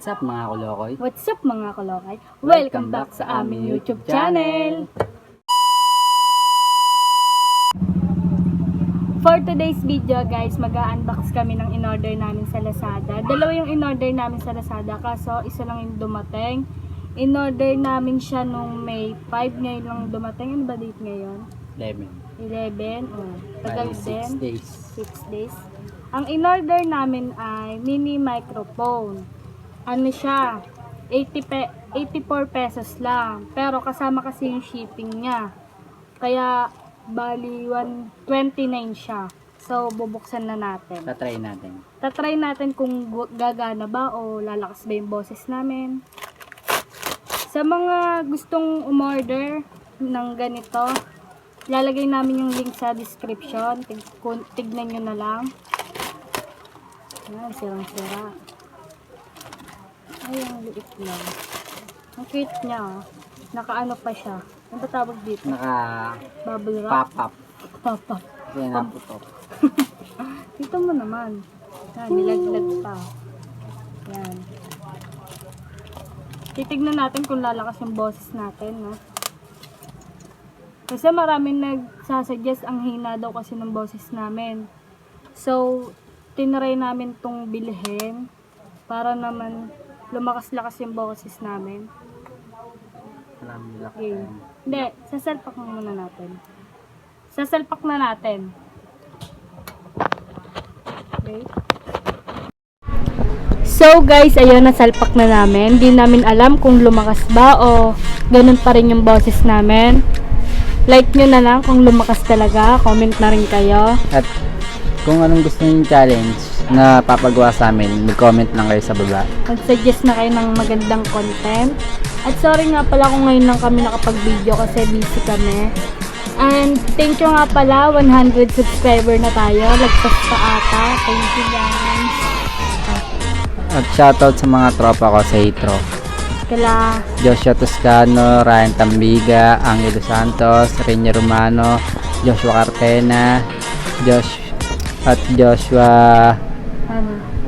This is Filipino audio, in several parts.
up mga kulokoy? What's up mga kalokay? Welcome back sa aming YouTube channel! For today's video guys, mag-unbox kami ng in-order namin sa Lazada. Dalawa yung in-order namin sa Lazada, kaso isa lang yung dumating. In-order namin siya nung May 5, ngayon lang dumating. Ano ba date ngayon? 11. Oh, tagal din. 6 days. 6 days. Ang in-order namin ay mini microphone. Ano siya? 84 pesos lang. Pero kasama kasi yung shipping niya. Kaya bali 129 siya. So bubuksan na natin. Tatry natin kung gagana ba o lalakas ba yung boses namin. Sa mga gustong umorder ng ganito, lalagay namin yung link sa description. Tignan nyo na lang. Ayan, sirang-sira. Ay, ang liit lang. Ang cute niya, oh. Naka-ano pa siya. Ano ba tawag dito? Bubble wrap. Pop-up. Pop-up. Yan ang putok. Dito mo naman. Yan, nilaglag pa. Yan. Titignan natin kung lalakas yung boses natin, no? Kasi maraming nagsasuggest ang hina daw kasi ng boses namin. So, tinry namin tong bilhin para naman lumakas-lakas yung boses namin. Okay. Hindi, sasalpak muna natin. Sasalpak na natin. Okay. So guys, ayun, nasalpak na namin. Hindi namin alam kung lumakas ba o ganun pa rin yung boses namin. Like nyo na lang kung lumakas talaga. Comment na rin kayo. At kung anong gusto nyo yung challenge na papagawa sa amin, mag-comment lang kayo sa baba. Mag-suggest na kayo ng magandang content. At sorry nga pala kung ngayon lang kami nakapag-video kasi busy kami. And thank you nga pala, 100 subscriber na tayo. Lagpas pa ata. Thank you guys. At shoutout sa mga tropa ko sa Hitro. Kala Joshua Toscano, Ryan Tambiga, Angelo Santos, Rene Romano, Joshua Cartena, Joshua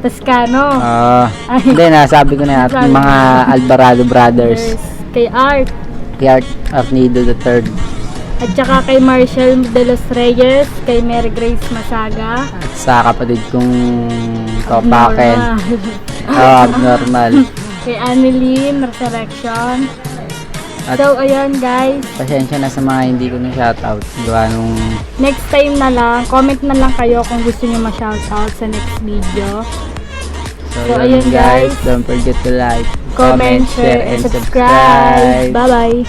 Toscano. Hindi, nasabi ko na yan. Mga Alvarado Brothers. Kay Art. Kay Art Arnido III. At saka kay Marshall de los Reyes. Kay Mary Grace Masaga. At sa kapatid kong Topaken. Abnormal. Kay Annalyn Resurrection. At so, ayun guys. Pasensya na sa mga hindi ko na shoutout. Gawa nung next time na lang, comment na lang kayo kung gusto nyo ma-shoutout sa next video. So ayun guys, don't forget to like, comment, share, and subscribe. Bye-bye!